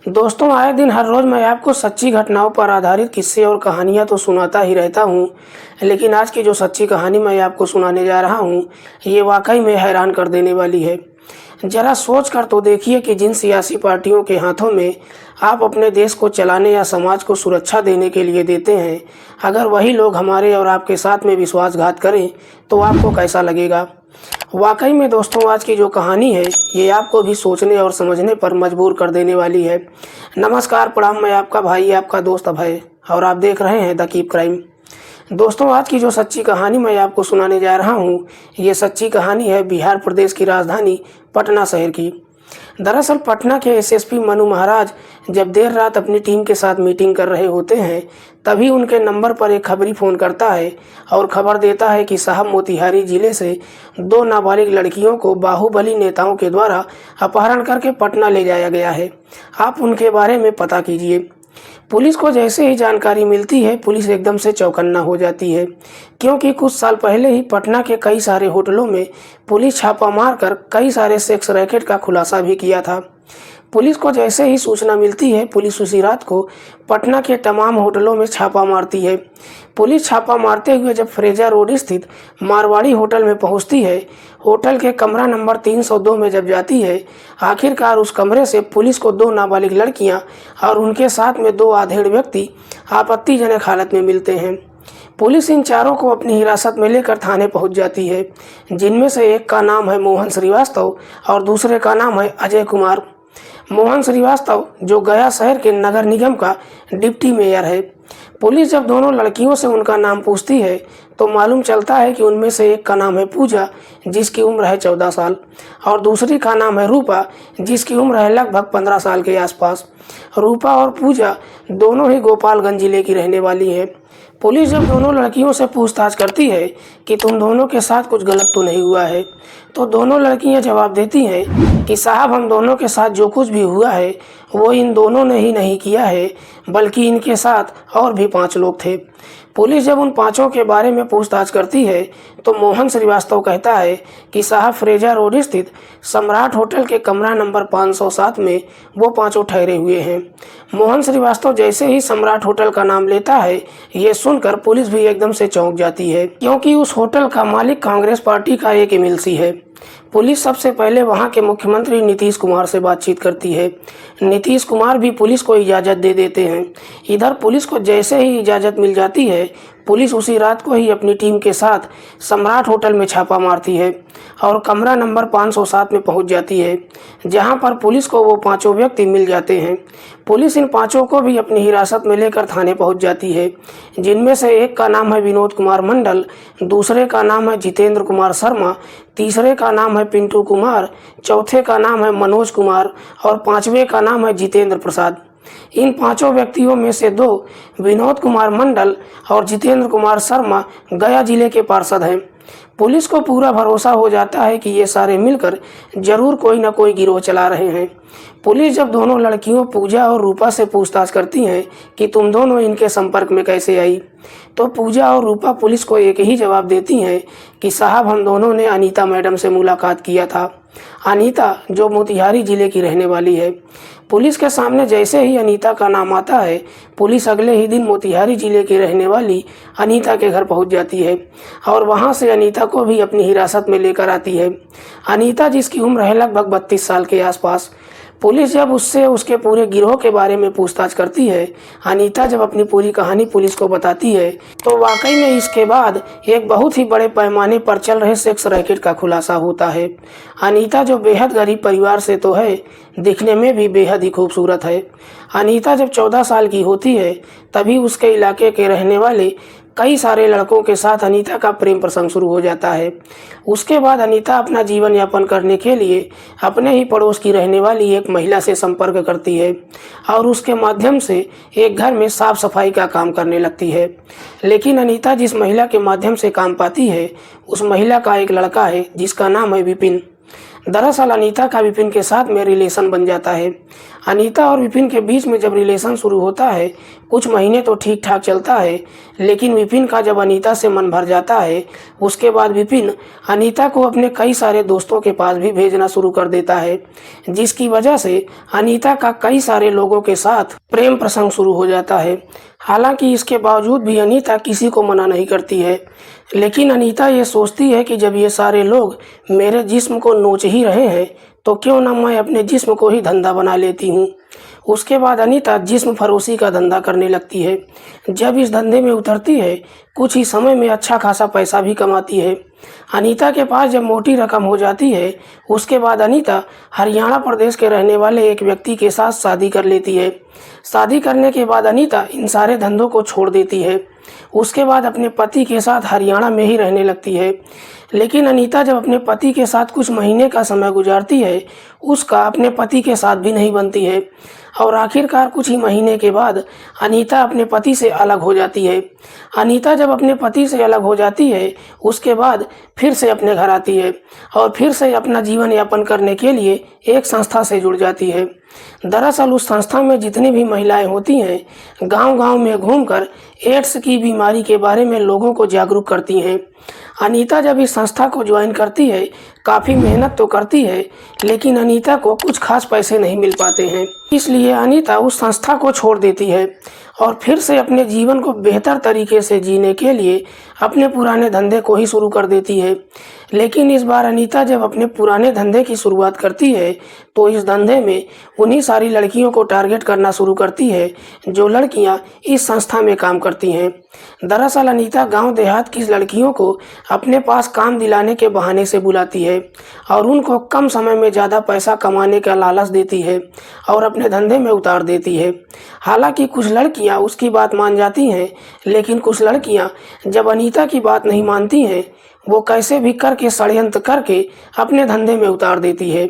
दोस्तों, आए दिन हर रोज़ मैं आपको सच्ची घटनाओं पर आधारित किस्से और कहानियाँ तो सुनाता ही रहता हूँ, लेकिन आज की जो सच्ची कहानी मैं आपको सुनाने जा रहा हूँ, ये वाकई में हैरान कर देने वाली है। ज़रा सोच कर तो देखिए कि जिन सियासी पार्टियों के हाथों में आप अपने देश को चलाने या समाज को सुरक्षा देने के लिए देते हैं, अगर वही लोग हमारे और आपके साथ में विश्वासघात करें, तो आपको कैसा लगेगा। वाकई में दोस्तों, आज की जो कहानी है ये आपको भी सोचने और समझने पर मजबूर कर देने वाली है। नमस्कार, प्रणाम। मैं आपका भाई, आपका दोस्त अभय, और आप देख रहे हैं द कीप क्राइम। दोस्तों, आज की जो सच्ची कहानी मैं आपको सुनाने जा रहा हूँ, ये सच्ची कहानी है बिहार प्रदेश की राजधानी पटना शहर की। दरअसल पटना के एसएसपी मनु महाराज जब देर रात अपनी टीम के साथ मीटिंग कर रहे होते हैं, तभी उनके नंबर पर एक खबरी फ़ोन करता है और खबर देता है कि साहब, मोतिहारी जिले से 2 नाबालिग लड़कियों को बाहुबली नेताओं के द्वारा अपहरण करके पटना ले जाया गया है। आप उनके बारे में पता कीजिए। पुलिस को जैसे ही जानकारी मिलती है, पुलिस एकदम से चौकन्ना हो जाती है, क्योंकि कुछ साल पहले ही पटना के कई सारे होटलों में पुलिस छापा मारकर कई सारे सेक्स रैकेट का खुलासा भी किया था। पुलिस को जैसे ही सूचना मिलती है, पुलिस उसी रात को पटना के तमाम होटलों में छापा मारती है। पुलिस छापा मारते हुए जब फ्रेजा रोड स्थित मारवाड़ी होटल में पहुंचती है, होटल के कमरा नंबर 302 में जब जाती है, आखिरकार उस कमरे से पुलिस को 2 नाबालिग लड़कियां और उनके साथ में 2 आधेड़ व्यक्ति आपत्तिजनक हालत में मिलते हैं। पुलिस इन चारों को अपनी हिरासत में लेकर थाने पहुंच जाती है, जिनमें से एक का नाम है मोहन श्रीवास्तव और दूसरे का नाम है अजय कुमार। मोहन श्रीवास्तव जो गया शहर के नगर निगम का डिप्टी मेयर है। पुलिस जब दोनों लड़कियों से उनका नाम पूछती है, तो मालूम चलता है कि उनमें से एक का नाम है पूजा, जिसकी उम्र है 14 साल, और दूसरी का नाम है रूपा, जिसकी उम्र है लगभग 15 साल के आसपास। रूपा और पूजा दोनों ही गोपालगंज जिले की रहने वाली है। पुलिस जब दोनों लड़कियों से पूछताछ करती है कि तुम दोनों के साथ कुछ गलत तो नहीं हुआ है, तो दोनों लड़कियां जवाब देती हैं कि साहब, हम दोनों के साथ जो कुछ भी हुआ है वो इन दोनों ने ही नहीं किया है, बल्कि इनके साथ और भी 5 लोग थे। पुलिस जब उन 5 के बारे में पूछताछ करती है, तो मोहन श्रीवास्तव कहता है कि साहब, फ्रेजा रोड स्थित सम्राट होटल के कमरा नंबर 507 में वो 5 ठहरे हुए हैं। मोहन श्रीवास्तव जैसे ही सम्राट होटल का नाम लेता है, ये सुनकर पुलिस भी एकदम से चौंक जाती है, क्योंकि उस होटल का मालिक कांग्रेस पार्टी का एक एमएलसी है। पुलिस सबसे पहले वहां के मुख्यमंत्री नीतीश कुमार से बातचीत करती है। नीतीश कुमार भी पुलिस को इजाज़त दे देते हैं। इधर पुलिस को जैसे ही इजाज़त मिल जाती है, पुलिस उसी रात को ही अपनी टीम के साथ सम्राट होटल में छापा मारती है और कमरा नंबर 507 में पहुंच जाती है, जहां पर पुलिस को वो 5 व्यक्ति मिल जाते हैं। पुलिस इन 5 को भी अपनी हिरासत में लेकर थाने पहुंच जाती है, जिनमें से एक का नाम है विनोद कुमार मंडल, दूसरे का नाम है जितेंद्र कुमार शर्मा, तीसरे का नाम है पिंटू कुमार, चौथे का नाम है मनोज कुमार और 5वें का नाम है जितेंद्र प्रसाद। इन 5 व्यक्तियों में से 2 विनोद कुमार मंडल और जितेंद्र कुमार शर्मा गया जिले के पार्षद हैं। पुलिस को पूरा भरोसा हो जाता है कि ये सारे मिलकर जरूर कोई न कोई गिरोह चला रहे हैं। पुलिस जब दोनों लड़कियों पूजा और रूपा से पूछताछ करती हैं कि तुम दोनों इनके संपर्क में कैसे आई, तो पूजा और रूपा पुलिस को एक ही जवाब देती हैं कि साहब, हम दोनों ने अनीता मैडम से मुलाकात किया था। अनीता जो मोतिहारी जिले की रहने वाली है। पुलिस के सामने जैसे ही अनीता का नाम आता है, पुलिस अगले ही दिन मोतिहारी जिले की रहने वाली अनीता के घर पहुंच जाती है और वहां से अनीता को भी अपनी हिरासत में लेकर आती है। अनीता जिसकी उम्र है लगभग 32 साल के आसपास। पुलिस जब उससे उसके पूरे गिरोह के बारे में पूछताछ करती है, अनीता जब अपनी पूरी कहानी पुलिस को बताती है, तो वाकई में इसके बाद एक बहुत ही बड़े पैमाने पर चल रहे सेक्स रैकेट का खुलासा होता है। अनीता जो बेहद गरीब परिवार से तो है, दिखने में भी बेहद ही खूबसूरत है। अनीता जब 14 साल की होती है, तभी उसके इलाके के रहने वाले कई सारे लड़कों के साथ अनीता का प्रेम प्रसंग शुरू हो जाता है। उसके बाद अनीता अपना जीवन यापन करने के लिए अपने ही पड़ोस की रहने वाली एक महिला से संपर्क करती है और उसके माध्यम से एक घर में साफ सफाई का काम करने लगती है। लेकिन अनीता जिस महिला के माध्यम से काम पाती है, उस महिला का एक लड़का है जिसका नाम है विपिन। दरअसल अनीता का विपिन के साथ में रिलेशन बन जाता है। अनीता और विपिन के बीच में जब रिलेशन शुरू होता है, कुछ महीने तो ठीक ठाक चलता है, लेकिन विपिन का जब अनीता से मन भर जाता है, उसके बाद विपिन अनीता को अपने कई सारे दोस्तों के पास भी भेजना शुरू कर देता है, जिसकी वजह से अनीता का कई सारे लोगों के साथ प्रेम प्रसंग शुरू हो जाता है। हालांकि इसके बावजूद भी अनीता किसी को मना नहीं करती है, लेकिन अनीता ये सोचती है कि जब ये सारे लोग मेरे जिस्म को नोच ही रहे हैं, तो क्यों ना मैं अपने जिस्म को ही धंधा बना लेती हूँ। उसके बाद अनीता जिस्म फरोशी का धंधा करने लगती है। जब इस धंधे में उतरती है, कुछ ही समय में अच्छा खासा पैसा भी कमाती है। अनीता के पास जब मोटी रकम हो जाती है, उसके बाद अनीता हरियाणा प्रदेश के रहने वाले एक व्यक्ति के साथ शादी कर लेती है। शादी करने के बाद अनीता इन सारे धंधों को छोड़ देती है। उसके बाद अपने पति के साथ हरियाणा में ही रहने लगती है। लेकिन अनीता जब अपने पति के साथ कुछ महीने का समय गुजारती है, उसका अपने पति के साथ भी नहीं बनती है और आखिरकार कुछ ही महीने के बाद अनीता अपने पति से अलग हो जाती है। अनीता जब अपने पति से अलग हो जाती है, उसके बाद फिर से अपने घर आती है और फिर से अपना जीवन यापन करने के लिए एक संस्था से जुड़ जाती है। दरअसल उस संस्था में जितनी भी महिलाएं होती हैं, गांव-गांव में घूमकर एड्स की बीमारी के बारे में लोगों को जागरूक करती हैं। अनीता जब इस संस्था को ज्वाइन करती है, काफ़ी मेहनत तो करती है, लेकिन अनीता को कुछ खास पैसे नहीं मिल पाते हैं। इसलिए अनीता उस संस्था को छोड़ देती है और फिर से अपने जीवन को बेहतर तरीके से जीने के लिए अपने पुराने धंधे को ही शुरू कर देती है। लेकिन इस बार अनीता जब अपने पुराने धंधे की शुरुआत करती है, तो इस धंधे में उन्हीं सारी लड़कियों को टारगेट करना शुरू करती है जो लड़कियां इस संस्था में काम करती हैं। दरअसल अनीता गांव देहात की लड़कियों को अपने पास काम दिलाने के बहाने से बुलाती है और उनको कम समय में ज़्यादा पैसा कमाने का लालच देती है और अपने धंधे में उतार देती है। हालांकि कुछ लड़कियां उसकी बात मान जाती हैं, लेकिन कुछ लड़कियां जब अनीता की बात नहीं मानती हैं, वो कैसे भी करके षड्यंत्र करके अपने धंधे में उतार देती है।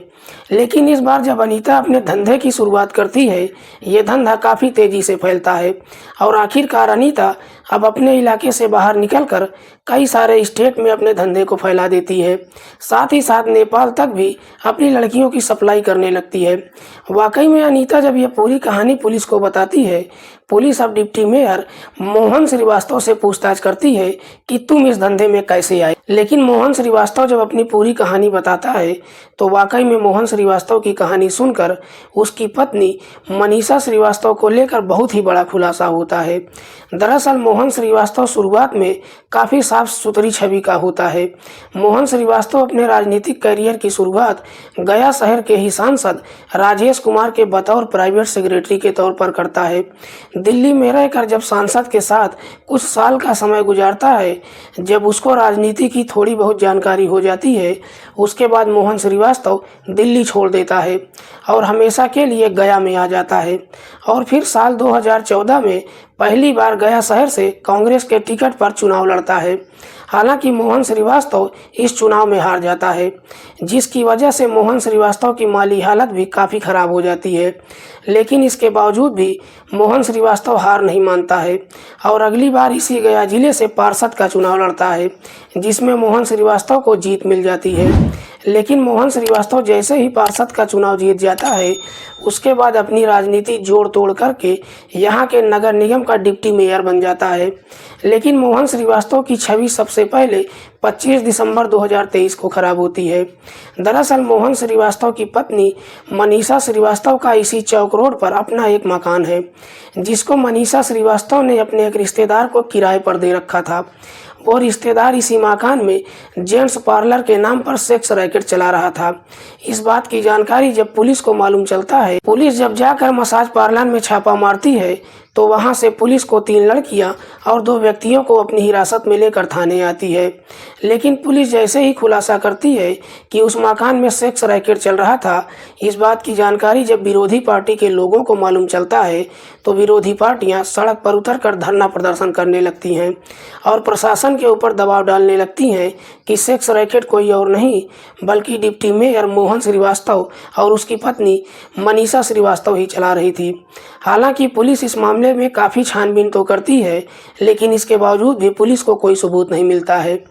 लेकिन इस बार जब अनीता अपने धंधे की शुरुआत करती है, ये धंधा काफ़ी तेज़ी से फैलता है और आखिरकार अनीता अब अपने इलाके से बाहर निकलकर कई सारे स्टेट में अपने धंधे को फैला देती है। साथ ही साथ नेपाल तक भी अपनी लड़कियों की सप्लाई करने लगती है। वाकई में अनीता जब ये पूरी कहानी पुलिस को बताती है, पुलिस अब डिप्टी मेयर मोहन श्रीवास्तव से पूछताछ करती है कि तुम इस धंधे में कैसे आए। लेकिन मोहन श्रीवास्तव जब अपनी पूरी कहानी बताता है, तो वाकई में मोहन श्रीवास्तव की कहानी सुनकर उसकी पत्नी मनीषा श्रीवास्तव को लेकर बहुत ही बड़ा खुलासा होता है। दरअसल मोहन श्रीवास्तव शुरुआत में काफ़ी साफ सुथरी छवि का होता है। मोहन श्रीवास्तव अपने राजनीतिक करियर की शुरुआत गया शहर के ही सांसद राजेश कुमार के बतौर प्राइवेट सेक्रेटरी के तौर पर करता है। दिल्ली में रहकर जब सांसद के साथ कुछ साल का समय गुजारता है, जब उसको राजनीति की थोड़ी बहुत जानकारी हो जाती है, उसके बाद मोहन श्रीवास्तव दिल्ली छोड़ देता है और हमेशा के लिए गया में आ जाता है और फिर साल 2014 में पहली बार गया शहर से कांग्रेस के टिकट पर चुनाव लड़ता है। हालांकि मोहन श्रीवास्तव इस चुनाव में हार जाता है, जिसकी वजह से मोहन श्रीवास्तव की माली हालत भी काफ़ी ख़राब हो जाती है। लेकिन इसके बावजूद भी मोहन श्रीवास्तव हार नहीं मानता है और अगली बार इसी गया जिले से पार्षद का चुनाव लड़ता है, जिसमें मोहन श्रीवास्तव को जीत मिल जाती है। लेकिन मोहन श्रीवास्तव जैसे ही पार्षद का चुनाव जीत जाता है, उसके बाद अपनी राजनीति जोड़ तोड़ करके यहाँ के नगर निगम का डिप्टी मेयर बन जाता है। लेकिन मोहन श्रीवास्तव की छवि सबसे पहले 25 दिसंबर 2023 को खराब होती है। दरअसल मोहन श्रीवास्तव की पत्नी मनीषा श्रीवास्तव का इसी चौक रोड पर अपना एक मकान है, जिसको मनीषा श्रीवास्तव ने अपने एक रिश्तेदार को किराए पर दे रखा था। वो रिश्तेदार इसी मकान में जेंट्स पार्लर के नाम पर सेक्स रैकेट चला रहा था। इस बात की जानकारी जब पुलिस को मालूम चलता है, पुलिस जब जाकर मसाज पार्लर में छापा मारती है, तो वहां से पुलिस को 3 लड़कियां और 2 व्यक्तियों को अपनी हिरासत में लेकर थाने आती है। लेकिन पुलिस जैसे ही खुलासा करती है कि उस मकान में सेक्स रैकेट चल रहा था, इस बात की जानकारी जब विरोधी पार्टी के लोगों को मालूम चलता है, तो विरोधी पार्टियां सड़क पर उतरकर धरना प्रदर्शन करने लगती हैं और प्रशासन के ऊपर दबाव डालने लगती हैं कि सेक्स रैकेट कोई और नहीं बल्कि डिप्टी मेयर मोहन श्रीवास्तव और उसकी पत्नी मनीषा श्रीवास्तव ही चला रही थी। हालांकि पुलिस इस मामले में काफ़ी छानबीन तो करती है, लेकिन इसके बावजूद भी पुलिस को कोई सबूत नहीं मिलता है।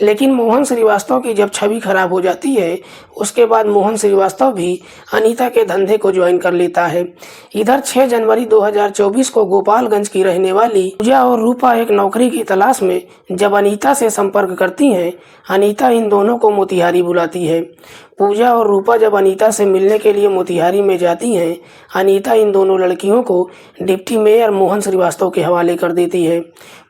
लेकिन मोहन श्रीवास्तव की जब छवि खराब हो जाती है उसके बाद मोहन श्रीवास्तव भी अनीता के धंधे को ज्वाइन कर लेता है। इधर 6 जनवरी 2024 को गोपालगंज की रहने वाली पूजा और रूपा एक नौकरी की तलाश में जब अनीता से संपर्क करती हैं, अनीता इन दोनों को मोतिहारी बुलाती है। पूजा और रूपा जब अनीता से मिलने के लिए मोतिहारी में जाती हैं, अनीता इन दोनों लड़कियों को डिप्टी मेयर मोहन श्रीवास्तव के हवाले कर देती है।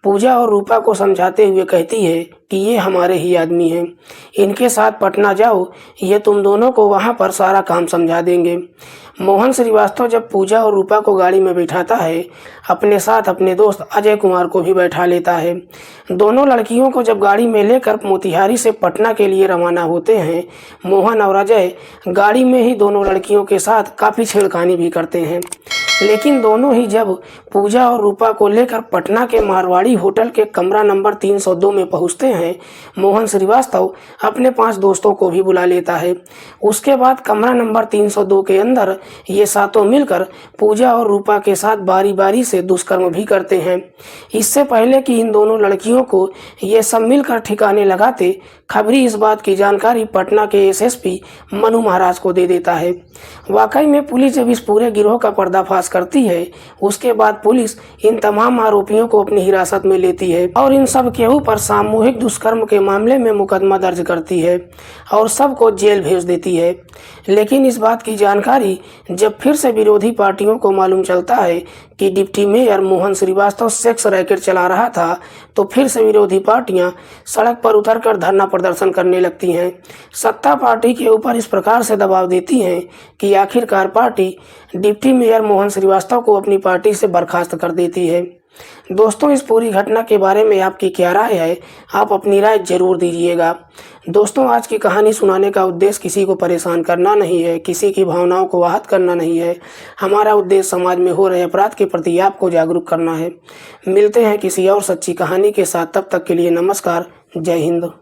पूजा और रूपा को समझाते हुए कहती है कि ये हमारे ही आदमी हैं, इनके साथ पटना जाओ, ये तुम दोनों को वहाँ पर सारा काम समझा देंगे। मोहन श्रीवास्तव जब पूजा और रूपा को गाड़ी में बिठाता है, अपने साथ अपने दोस्त अजय कुमार को भी बैठा लेता है। दोनों लड़कियों को जब गाड़ी में लेकर मोतिहारी से पटना के लिए रवाना होते हैं, मोहन और अजय गाड़ी में ही दोनों लड़कियों के साथ काफ़ी छेड़खानी भी करते हैं। लेकिन दोनों ही जब पूजा और रूपा को लेकर पटना के मारवाड़ी होटल के कमरा नंबर 302 में पहुंचते हैं, मोहन श्रीवास्तव अपने 5 दोस्तों को भी बुला लेता है। उसके बाद कमरा नंबर 302 के अंदर ये सातों मिलकर पूजा और रूपा के साथ बारी बारी से दुष्कर्म भी करते हैं। इससे पहले कि इन दोनों लड़कियों को ये सब मिलकर ठिकाने लगाते, खबरी इस बात की जानकारी पटना के एसएसपी मनु महाराज को दे देता है। वाकई में पुलिस जब इस पूरे गिरोह का पर्दाफाश करती है, उसके बाद पुलिस इन तमाम आरोपियों को अपनी हिरासत में लेती है और इन सब के ऊपर सामूहिक दुष्कर्म के मामले में मुकदमा दर्ज करती है और सबको जेल भेज देती है। लेकिन इस बात की जानकारी जब फिर से विरोधी पार्टियों को मालूम चलता है कि deputy mayor Mohan Srivastava sex racket चला रहा था, तो फिर से विरोधी पार्टियां सड़क पर उतरकर धरना प्रदर्शन करने लगती हैं। सत्ता पार्टी के ऊपर इस प्रकार से दबाव देती हैं कि आखिरकार party deputy mayor Mohan Srivastava को अपनी पार्टी से बर्खास्त कर देती है। दोस्तों, इस पूरी घटना के बारे में आपकी क्या राय है? आप अपनी राय जरूर दीजिएगा। दोस्तों, आज की कहानी सुनाने का उद्देश्य किसी को परेशान करना नहीं है, किसी की भावनाओं को आहत करना नहीं है। हमारा उद्देश्य समाज में हो रहे अपराध के प्रति आपको जागरूक करना है। मिलते हैं किसी और सच्ची कहानी के साथ, तब तक के लिए नमस्कार। जय हिंद।